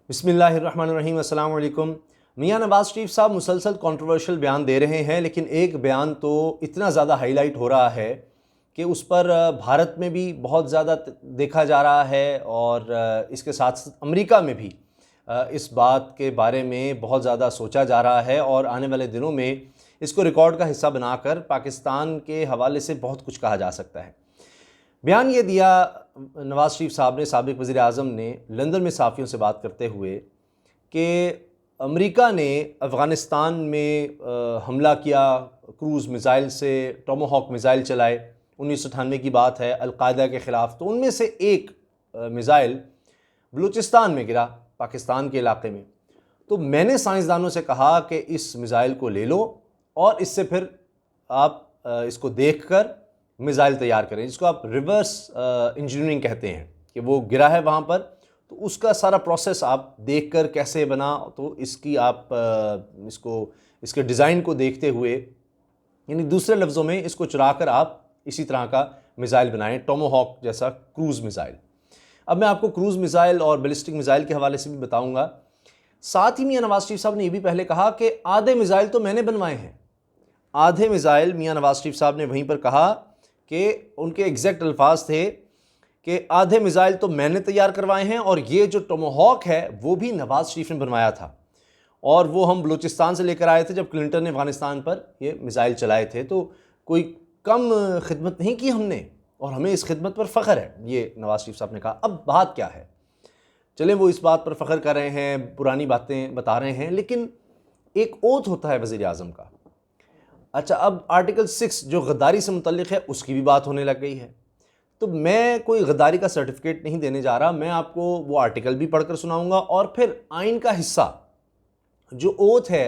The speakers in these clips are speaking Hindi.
बिस्मिल्लाहिर्रहमानिर्रहीम, अस्सलाम वालेकुम। मियां नवाज़ शरीफ साहब मुसलसल कंट्रोवर्शियल बयान दे रहे हैं, लेकिन एक बयान तो इतना ज़्यादा हाईलाइट हो रहा है कि उस पर भारत में भी बहुत ज़्यादा देखा जा रहा है और इसके साथ साथ अमेरिका में भी इस बात के बारे में बहुत ज़्यादा सोचा जा रहा है और आने वाले दिनों में इसको रिकॉर्ड का हिस्सा बनाकर पाकिस्तान के हवाले से बहुत कुछ कहा जा सकता है। बयान ये दिया नवाज़ शरीफ साहब ने, साबिक़ वज़ीर आज़म ने, लंदन में सहाफ़ियों से बात करते हुए कि अमेरिका ने अफ़गानिस्तान में हमला किया, क्रूज़ मिज़ाइल से टोमाहॉक मिज़ाइल चलाए। 1998 की बात है, अल-कायदा के ख़िलाफ़। तो उनमें से एक मिज़ाइल बलूचिस्तान में गिरा, पाकिस्तान के इलाके में। तो मैंने साइंसदानों से कहा कि इस मिज़ाइल को ले लो और इससे फिर आप इसको देख कर मिज़ाइल तैयार करें, जिसको आप रिवर्स इंजीनियरिंग कहते हैं, कि वो गिरा है वहाँ पर, तो उसका सारा प्रोसेस आप देख कर कैसे बना, तो इसकी आप इसके डिज़ाइन को देखते हुए, यानी दूसरे लफ्ज़ों में इसको चुरा कर आप इसी तरह का मिज़ाइल बनाएं, टोमाहॉक जैसा क्रूज़ मिज़ाइल। अब मैं आपको क्रूज़ मिज़ाइल और बैलिस्टिक मिज़ाइल के हवाले से भी बताऊँगा। साथ ही मियां नवाज़ शरीफ साहब ने ये भी पहले कहा कि आधे मिज़ाइल तो मैंने बनवाए हैं। आधे मिज़ाइल मियां नवाज़ शरीफ साहब ने वहीं पर कहा कि उनके एग्जैक्ट अल्फाज थे कि आधे मिज़ाइल तो मैंने तैयार करवाए हैं और ये जो टोमाहॉक है वो भी नवाज़ शरीफ ने बनवाया था और वो हम बलूचिस्तान से लेकर आए थे जब क्लिंटन ने अफ़गानिस्तान पर ये मिज़ाइल चलाए थे। तो कोई कम खिदमत नहीं की हमने और हमें इस खिदमत पर फ़ख्र है, ये नवाज़ शरीफ साहब ने कहा। अब बात क्या है, चलें वो इस बात पर फ़ख्र कर रहे हैं, पुरानी बातें बता रहे हैं, लेकिन एक ओथ होता है वज़ीर आज़म का। अच्छा, अब आर्टिकल 6 जो गद्दारी से मुतल्लिक़ है उसकी भी बात होने लग गई है। तो मैं कोई गद्दारी का सर्टिफिकेट नहीं देने जा रहा, मैं आपको वो आर्टिकल भी पढ़कर सुनाऊंगा और फिर आइन का हिस्सा जो ओथ है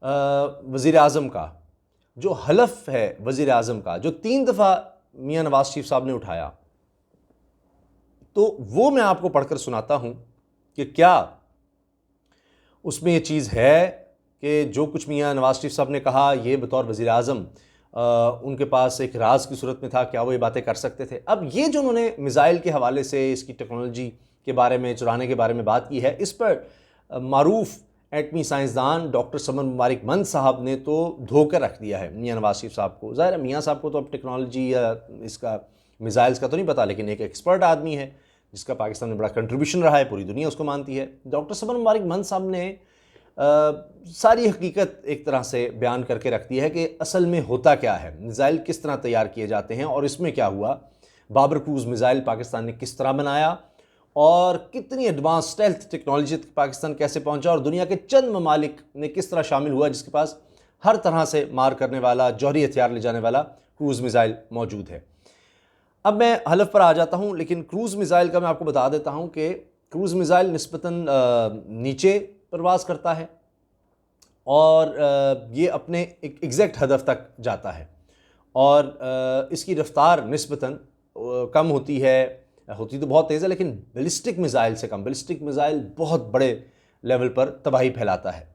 वज़ीर आज़म का, जो हलफ है वज़ीर आज़म का, जो 3 दफ़ा मियां नवाज़ शरीफ साहब ने उठाया, तो वो मैं आपको पढ़कर सुनाता हूँ कि क्या उसमें ये चीज़ है कि जो कुछ मियां नवाज़ शरीफ साहब ने कहा ये बतौर वज़ीर आज़म उनके पास एक राज की सूरत में था, क्या वो ये बातें कर सकते थे। अब ये जो उन्होंने मिज़ाइल के हवाले से, इसकी टेक्नोलॉजी के बारे में, चुराने के बारे में बात की है, इस पर मारूफ एटमी साइंसदान डॉक्टर समर मुबारक मंद साहब ने तो धोकर रख दिया है मियां नवाज़ शरीफ साहब को। ज़ाहिर है मियां साहब को तो अब टेक्नोलॉजी या इसका मिज़ाइल्स का तो नहीं पता, लेकिन एक एक्सपर्ट आदमी है जिसका पाकिस्तान में बड़ा कंट्रीब्यूशन रहा है, पूरी दुनिया उसको मानती है। डॉक्टर समर मुबारक मंद साहब ने सारी हकीकत एक तरह से बयान करके रख दी है कि असल में होता क्या है, मिज़ाइल किस तरह तैयार किए जाते हैं और इसमें क्या हुआ, बाबर क्रूज़ मिज़ाइल पाकिस्तान ने किस तरह बनाया और कितनी एडवांस स्टेल्थ टेक्नोलॉजी पाकिस्तान कैसे पहुंचा और दुनिया के चंद ममालिक ने किस तरह शामिल हुआ जिसके पास हर तरह से मार करने वाला, जौहरी हथियार ले जाने वाला क्रूज़ मिज़ाइल मौजूद है। अब मैं हलफ पर आ जाता हूँ, लेकिन क्रूज़ मिज़ाइल का मैं आपको बता देता हूँ कि क्रूज़ मिज़ाइल निस्बतन नीचे परवाज़ करता है और ये अपने एक एग्जैक्ट हदफ तक जाता है और इसकी रफ्तार निस्बतन कम होती है, होती तो बहुत तेज़ है, लेकिन बैलिस्टिक मिज़ाइल से कम। बैलिस्टिक मिज़ाइल बहुत बड़े लेवल पर तबाही फैलाता है।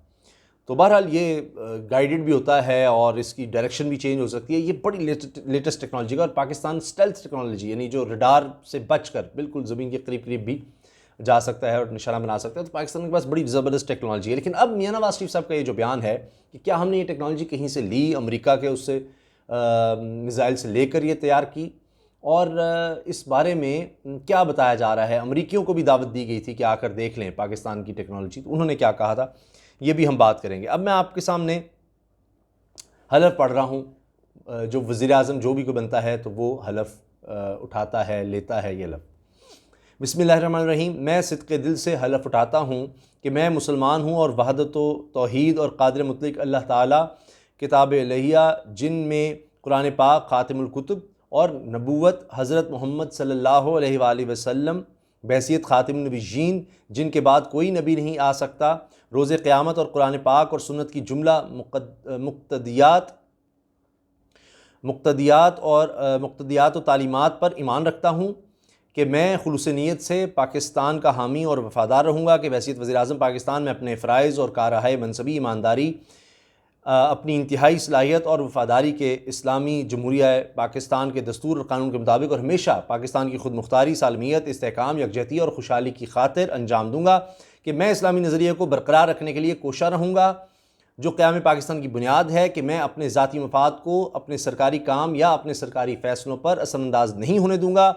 तो बहरहाल ये गाइडेड भी होता है और इसकी डायरेक्शन भी चेंज हो सकती है। ये बड़ी लेटेस्ट टेक्नोलॉजी का और पाकिस्तान स्टेल्थ टेक्नोलॉजी, यानी जो रडार से बचकर बिल्कुल ज़मीन के करीब करीब भी जा सकता है और निशाना बना सकता है, तो पाकिस्तान के पास बड़ी ज़बरदस्त टेक्नोलॉजी है। लेकिन अब मियां नवाज़ शरीफ साहब का ये जो बयान है कि क्या हमने ये टेक्नोलॉजी कहीं से ली, अमेरिका के उससे मिज़ाइल से लेकर ये तैयार की, और इस बारे में क्या बताया जा रहा है। अमेरिकियों को भी दावत दी गई थी कि आकर देख लें पाकिस्तान की टेक्नोलॉजी, तो उन्होंने क्या कहा था ये भी हम बात करेंगे। अब मैं आपके सामने हलफ पढ़ रहा हूँ, जो वज़ीर आज़म जो भी कोई बनता है तो वो हलफ उठाता है, लेता है ये हलफ। बिस्मिल्लाहिर्रहमानिर्रहीम, मैं सिद्क़े दिल से हलफ उठाता हूँ कि मैं मुसलमान हूँ और वहदत तौहीद और क़ादिर मुतलक़ अल्लाह ताला किताब इलाहिया, जिन में कुरान पाक, ख़ातिमुल कुतुब और नबूवत हज़रत मोहम्मद सल्लल्लाहु अलैहि वसल्लम बहैसियत ख़ातिमुन नबिय्यीन, जिनके बाद कोई नबी नहीं आ सकता, रोज़े क़यामत और कुरान पाक और सुन्नत की जुमला मुक़्तदियात और तालीमात पर ईमान रखता हूँ कि मैं खुलूस नीयत से पाकिस्तान का हामी और वफ़ादार रहूँगा कि वहैसियत वज़ीर आज़म पाकिस्तान में अपने फ़राइज़ और कारहाए मनसबी ईमानदारी, अपनी इंतहाई सलाहियत और वफ़ादारी के इस्लामी जमहूरिया पाकिस्तान के दस्तूर और क़ानून के मुताबिक और हमेशा पाकिस्तान की खुद मुख्तारी, सालमियत, इस्तेहकाम, यकजहती और खुशहाली की खातिर अंजाम दूँगा कि मैं इस्लामी नज़रिए को बरकरार रखने के लिए कोशा रहूँगा। जो क़याम पाकिस्तान की बुनियाद है कि मैं अपने ज़ाती मफाद को अपने सरकारी काम या अपने सरकारी फ़ैसलों पर असरअंदाज नहीं होने दूँगा,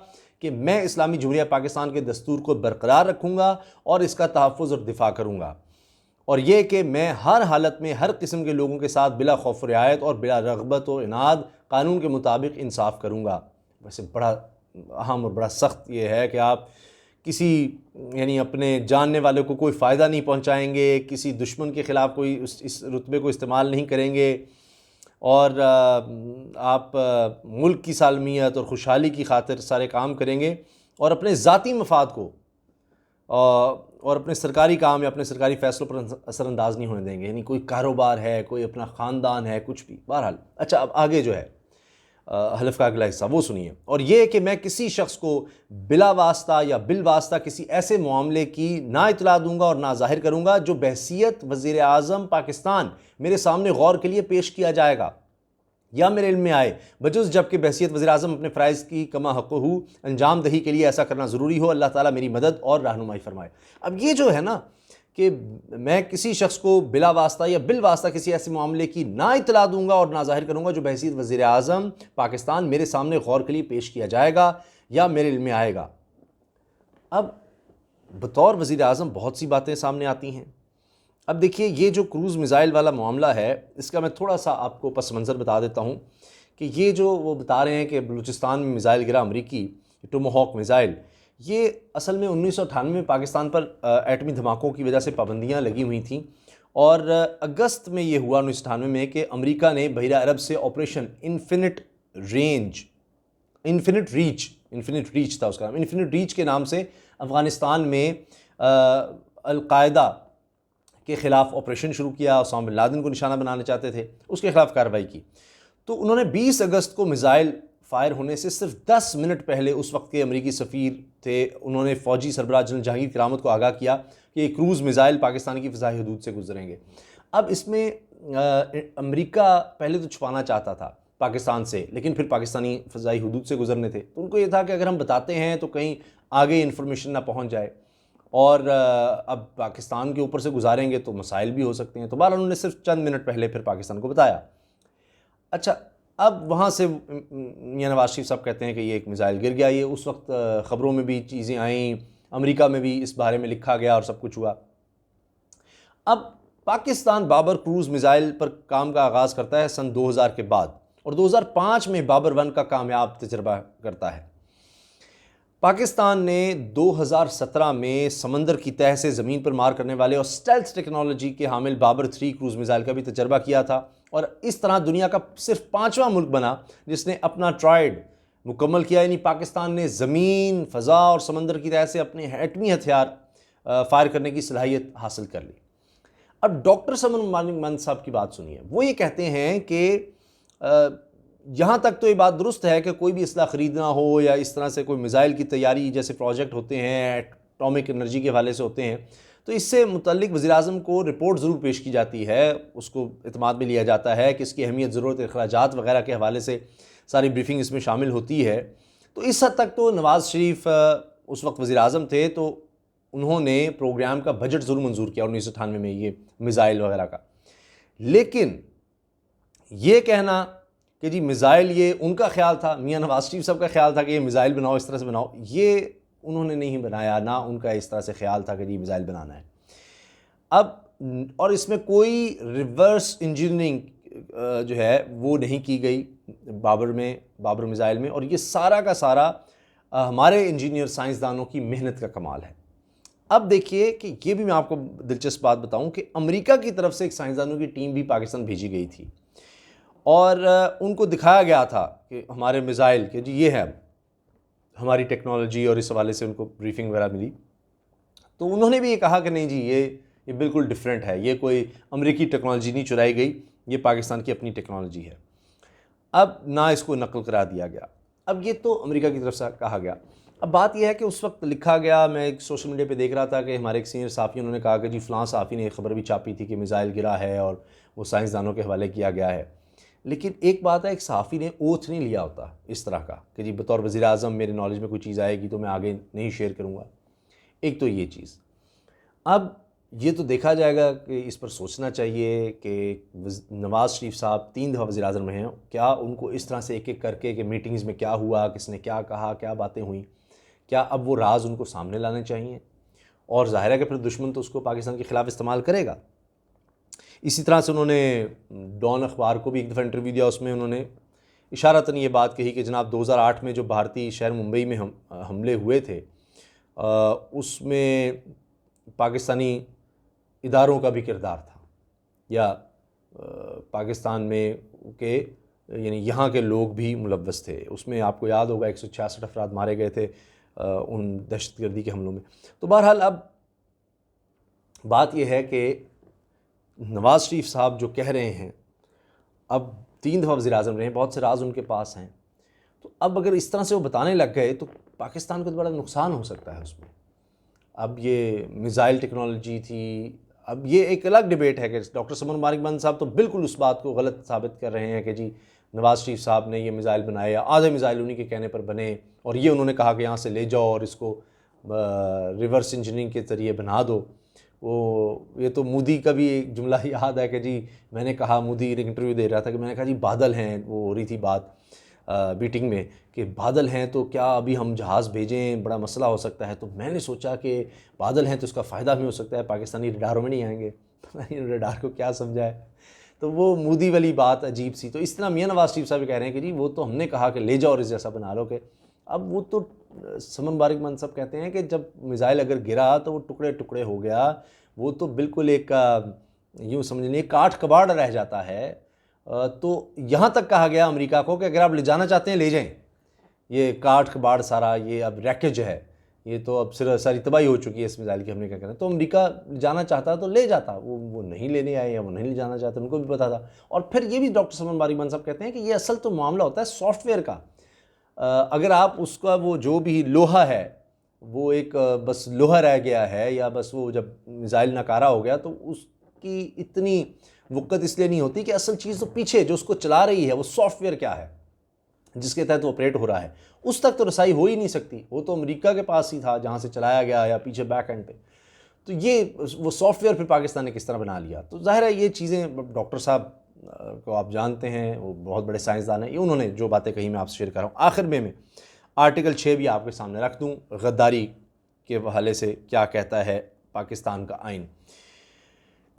कि मैं इस्लामी जमहूरिया पाकिस्तान के दस्तूर को बरकरार रखूँगा और इसका तहफ़्फ़ुज़ और दिफ़ा करूँगा, और ये कि मैं हर हालत में हर किस्म के लोगों के साथ बिला खौफ रियायत और बिला रग़बत व इनाद कानून के मुताबिक इंसाफ़ करूँगा। वैसे बड़ा अहम और बड़ा सख्त ये है कि आप किसी यानी अपने जानने वाले को कोई फ़ायदा नहीं पहुंचाएंगे, किसी दुश्मन के ख़िलाफ़ कोई इस रुतबे को इस्तेमाल नहीं करेंगे, और आप मुल्क की सालमियत और खुशहाली की खातिर सारे काम करेंगे और अपने ज़ाती मफाद को और अपने सरकारी काम या अपने सरकारी फ़ैसलों पर असरअंदाज नहीं होने देंगे। यानी कोई कारोबार है, कोई अपना ख़ानदान है, कुछ भी। बहरहाल अच्छा, अब आगे जो है हलफ का अगला हिस्सा वो सुनिए, और ये कि मैं किसी शख्स को बिला वास्ता या बिल वास्ता किसी ऐसे मामले की ना इतला दूंगा और ना ज़ाहिर करूंगा जो बहसीत वज़ीर आज़म पाकिस्तान मेरे सामने गौर के लिए पेश किया जाएगा या मेरे इल्म में आए, बजुज़ जबकि बहसीत वज़ीर आज़म अपने फ़राइज़ की कमा हक़्क़ुहू अंजाम दही के लिए ऐसा करना ज़रूरी हो। अल्लाह ताला मेरी मदद और रहनुमाई फ़रमाए। अब ये जो है ना कि मैं किसी शख्स को बिला वास्ता या बिल वास्ता किसी ऐसे मामले की ना इतला दूंगा और ना ज़ाहिर करूंगा जो बहसीत वज़ीर आज़म पाकिस्तान मेरे सामने गौर के लिए पेश किया जाएगा या मेरे इल्म में आएगा। अब बतौर वज़ीर आज़म बहुत सी बातें सामने आती हैं। अब देखिए, ये जो क्रूज़ मिज़ाइल वाला मामला है, इसका मैं थोड़ा सा आपको पस मंज़र बता देता हूँ कि ये जो वो बता रहे हैं कि बलूचिस्तान में मिज़ाइल गिरा अमरीकी टोमाहॉक मिज़ाइल, ये असल में 1998 में पाकिस्तान पर एटमी धमाकों की वजह से पाबंदियाँ लगी हुई थीं, और अगस्त में ये हुआ 1998 में कि अमेरिका ने बहरा अरब से ऑपरेशन इन्फिनिट रीच था उसका नाम, इन्फिनिट रीच के नाम से अफ़गानिस्तान में अल-कायदा के ख़िलाफ़ ऑपरेशन शुरू किया। ओसामा बिन लादेन को निशाना बनाना चाहते थे, उसके ख़िलाफ़ कार्रवाई की। तो उन्होंने 20 अगस्त को मिज़ाइल फ़ायर होने से सिर्फ 10 मिनट पहले उस वक्त के अमरीकी सफ़ीर थे, उन्होंने फ़ौजी सरबराह जनरल जहांगीर करामत को आगाह किया कि ये क्रूज़ मिज़ाइल पाकिस्तान की फ़िज़ाई हदूद से गुजरेंगे। अब इसमें अमरीका पहले तो छुपाना चाहता था पाकिस्तान से, लेकिन फिर पाकिस्तानी फ़िज़ाई हदूद से गुजरने थे, तो उनको ये था कि अगर हम बताते हैं तो कहीं आगे इन्फॉर्मेशन ना पहुँच जाए, और अब पाकिस्तान के ऊपर से गुजारेंगे तो मसाइल भी हो सकते हैं। तो बहरहाल उन्होंने सिर्फ चंद मिनट पहले फिर पाकिस्तान को बताया। अच्छा, अब वहाँ से मियां नवाज शरीफ साहब कहते हैं कि ये एक मिज़ाइल गिर गया। ये उस वक्त ख़बरों में भी चीज़ें आईं, अमेरिका में भी इस बारे में लिखा गया और सब कुछ हुआ। अब पाकिस्तान बाबर क्रूज़ मिज़ाइल पर काम का आगाज़ करता है सन 2000 के बाद, और 2005 में बाबर 1 का कामयाब तजर्बा करता है। पाकिस्तान ने 2017 में समंदर की तह से ज़मीन पर मार करने वाले और स्टेल्थ टेक्नोलॉजी के हामिल बाबर 3 क्रूज़ मिज़ाइल का भी तजर्बा किया था, और इस तरह दुनिया का सिर्फ 5वां मुल्क बना जिसने अपना ट्रायड मुकम्मल किया। यानी पाकिस्तान ने ज़मीन, फ़ज़ा और समंदर की तह से अपने एटमी हथियार फायर करने की सलाहियत हासिल कर ली। अब डॉक्टर समन मंद साहब की बात सुनिए। वो ये कहते हैं कि यहाँ तक तो ये बात दुरुस्त है कि कोई भी असलाह ख़रीदना हो या इस तरह से कोई मिज़ाइल की तैयारी जैसे प्रोजेक्ट होते हैं, एटॉमिक एनर्जी के हवाले से होते हैं, तो इससे मुतल्लिक वज़ीर-ए-आज़म को रिपोर्ट ज़रूर पेश की जाती है, उसको इत्माद में लिया जाता है कि इसकी अहमियत, ज़रूरत, अखराजात वगैरह के हवाले से सारी ब्रीफिंग इसमें शामिल होती है। तो इस हद तक तो नवाज़ शरीफ उस वक्त वज़ीर-ए-आज़म थे, तो उन्होंने प्रोग्राम का बजट ज़रूर मंजूर किया 1998 में ये मिज़ाइल वगैरह का। लेकिन ये कहना कि जी मिज़ाइल ये उनका ख्याल था, मियां नवाज शरीफ साहब का ख्याल था कि ये मिज़ाइल बनाओ, इस तरह से बनाओ, ये उन्होंने नहीं बनाया, ना उनका इस तरह से ख्याल था कि जी मिज़ाइल बनाना है। अब और इसमें कोई रिवर्स इंजीनियरिंग जो है वो नहीं की गई बाबर मिज़ाइल में, और ये सारा का सारा हमारे इंजीनियर साइंसदानों की मेहनत का कमाल है। अब देखिए कि ये भी मैं आपको दिलचस्प बात बताऊं कि अमेरिका की तरफ से एक साइंसदानों की टीम भी पाकिस्तान भेजी गई थी, और उनको दिखाया गया था कि हमारे मिज़ाइल के जी ये है हमारी टेक्नोलॉजी, और इस हवाले से उनको ब्रीफिंग वगैरह मिली। तो उन्होंने भी ये कहा कि नहीं जी ये बिल्कुल डिफरेंट है, ये कोई अमेरिकी टेक्नोलॉजी नहीं चुराई गई, ये पाकिस्तान की अपनी टेक्नोलॉजी है। अब ना इसको नकल करा दिया गया। अब ये तो अमेरिका की तरफ से कहा गया। अब बात यह है कि उस वक्त लिखा गया, मैं एक सोशल मीडिया पे देख रहा था कि हमारे एक सीनियर साफ़ी उन्होंने कहा कि जी फ़लाँ साफ़ी ने एक ख़बर भी छापी थी कि मिज़ाइल गिरा है और वो साइंसदानों के हवाले किया गया है। लेकिन एक बात है, एक सहाफ़ी ने ओथ नहीं लिया होता इस तरह का कि जी बतौर वज़ीर-ए-आज़म मेरे नॉलेज में कोई चीज़ आएगी तो मैं आगे नहीं शेयर करूँगा। एक तो ये चीज़। अब ये तो देखा जाएगा कि इस पर सोचना चाहिए कि नवाज़ शरीफ साहब 3 दफ़ा वज़ीर-ए-आज़म रहे हैं, क्या उनको इस तरह से एक-एक करके कि मीटिंग्स में क्या हुआ, किसने क्या कहा, क्या बातें हुई, क्या अब वो राज उनको सामने लाने चाहिए? और ज़ाहिर है कि फिर दुश्मन तो उसको पाकिस्तान के ख़िलाफ़ इस्तेमाल करेगा। इसी तरह से उन्होंने डॉन अखबार को भी एक दफ़ा इंटरव्यू दिया, उसमें उन्होंने इशारतन ये बात कही कि जनाब 2008 में जो भारतीय शहर मुंबई में हमले हुए थे, उसमें पाकिस्तानी इदारों का भी किरदार था, या पाकिस्तान में के यानी यहाँ के लोग भी मुलव्वस थे। उसमें आपको याद होगा 166 अफराद मारे गए थे उन दहशतगर्दी के हमलों में। तो बहरहाल अब बात यह है कि नवाज़ शरीफ साहब जो कह रहे हैं, अब 3 दफ़ा वज़ीर-ए-आज़म रहे हैं, बहुत से राज उनके पास हैं, तो अब अगर इस तरह से वो बताने लग गए तो पाकिस्तान को तो बड़ा नुकसान हो सकता है उसमें। अब ये मिज़ाइल टेक्नोलॉजी थी, अब ये एक अलग डिबेट है कि डॉक्टर समन मारिकबंद साहब तो बिल्कुल उस बात को गलत साबित कर रहे हैं कि जी नवाज़ शरीफ साहब ने ये मिज़ाइल बनाए, या आधे मिज़ाइल उन्हीं के कहने पर बने, और ये उन्होंने कहा कि यहाँ से ले जाओ और इसको रिवर्स इंजीनियरिंग के ज़रिए बना दो। वो ये तो मोदी का भी एक जुमला याद है कि जी मैंने कहा, मोदी एक इंटरव्यू दे रहा था कि मैंने कहा जी बादल हैं, वो हो रही थी बात मीटिंग में कि बादल हैं तो क्या अभी हम जहाज़ भेजें, बड़ा मसला हो सकता है। तो मैंने सोचा कि बादल हैं तो उसका फ़ायदा भी हो सकता है, पाकिस्तानी रडारों में नहीं आएंगे। रडार को क्या समझाए, तो वो मोदी वाली बात अजीब सी। तो इस तरह मियां नवाज़ शरीफ साहब कह रहे हैं कि जी वो तो हमने कहा कि ले जाओ और इस जैसा बना लो के। अब वो तो समन मारिकबंद साहब कहते हैं कि जब मिज़ाइल अगर गिरा तो वो टुकड़े टुकड़े हो गया, वो तो बिल्कुल एक यूँ समझ लीजिए काठ कबाड़ रह जाता है। तो यहाँ तक कहा गया अमेरिका को कि अगर आप ले जाना चाहते हैं ले जाएं, ये काठ कबाड़ सारा ये अब रैकेज है, ये तो अब सिर्फ सारी तबाही हो चुकी है इस मिसाइल की, हमने क्या करना। तो अमेरिका जाना चाहता तो ले जाता, वो नहीं लेने आए या वो नहीं ले जाना चाहते, उनको भी पता था। और फिर ये भी डॉक्टर समन मारिकबंद साहब कहते हैं कि ये असल तो मामला होता है सॉफ्टवेयर का। अगर आप उसका वो जो भी लोहा है वो एक बस लोहा रह गया है, या बस वो जब मिसाइल नकारा हो गया तो उसकी इतनी वक़्त इसलिए नहीं होती कि असल चीज़ तो पीछे जो उसको चला रही है वो सॉफ्टवेयर क्या है जिसके तहत वो ऑपरेट हो रहा है, उस तक तो रसाई हो ही नहीं सकती। वो तो अमेरिका के पास ही था जहाँ से चलाया गया या पीछे बैक एंड पे। तो ये वो सॉफ्टवेयर फिर पाकिस्तान ने किस तरह बना लिया। तो ज़ाहिर है ये चीज़ें डॉक्टर साहब को आप जानते हैं, वो बहुत बड़े साइंसदान हैं, ये उन्होंने जो बातें कही मैं आपसे शेयर कर रहा हूँ। आखिर में मैं आर्टिकल 6 भी आपके सामने रख दूँ, गद्दारी के हवाले से क्या कहता है पाकिस्तान का आइन।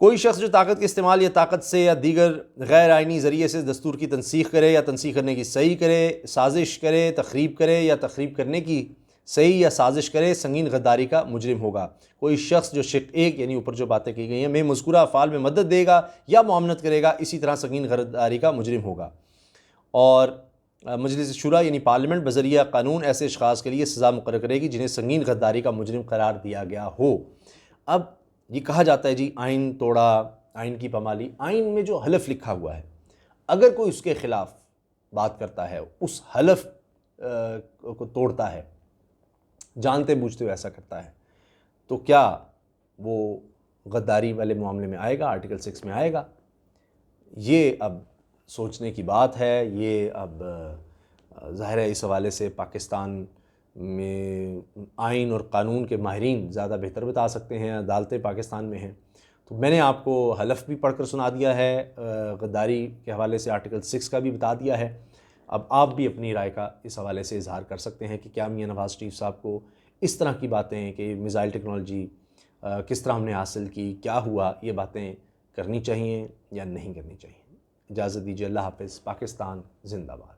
कोई शख्स जो ताकत के इस्तेमाल या ताकत से या दीगर गैर आइनी ज़रिए से दस्तूर की तनसीख करे या तनसीख करने की सही करे, साजिश करे, तखरीब करे या तखरीब करने की सही या साजिश करे, संगीन गद्दारी का मुजरिम होगा। कोई शख्स जो शिक 1 यानी ऊपर जो बातें की गई हैं में मज़कूरा अफ़ाल में मदद देगा या मुआवनत करेगा, इसी तरह संगीन गद्दारी का मुजरिम होगा। और मजलिस शुरा यानी पार्लियामेंट बज़रिया कानून ऐसे अशख़ास के लिए सज़ा मुक़र्रर करेगी जिन्हें संगीन गद्दारी का मुजरिम करार दिया गया हो। अब ये कहा जाता है जी आइन तोड़ा, आइन की पामाली। आइन में जो हलफ लिखा हुआ है, अगर कोई उसके ख़िलाफ़ बात करता है, उस हलफ को तोड़ता है, जानते बूझते हुए ऐसा करता है, तो क्या वो गद्दारी वाले मामले में आएगा, आर्टिकल 6 में आएगा? ये अब सोचने की बात है। ये अब ज़ाहिर है इस हवाले से पाकिस्तान में आइन और क़ानून के माहिरीन ज़्यादा बेहतर बता सकते हैं, अदालतें पाकिस्तान में हैं। तो मैंने आपको हलफ भी पढ़कर सुना दिया है, गद्दारी के हवाले से आर्टिकल 6 का भी बता दिया है। अब आप भी अपनी राय का इस हवाले से इजहार कर सकते हैं कि क्या मियां नवाज़ शरीफ साहब को इस तरह की बातें कि मिसाइल टेक्नोलॉजी किस तरह हमने हासिल की, क्या हुआ, ये बातें करनी चाहिए या नहीं करनी चाहिए। इजाज़त दीजिए, अल्लाह हाफ़िज़। पाकिस्तान ज़िंदाबाद।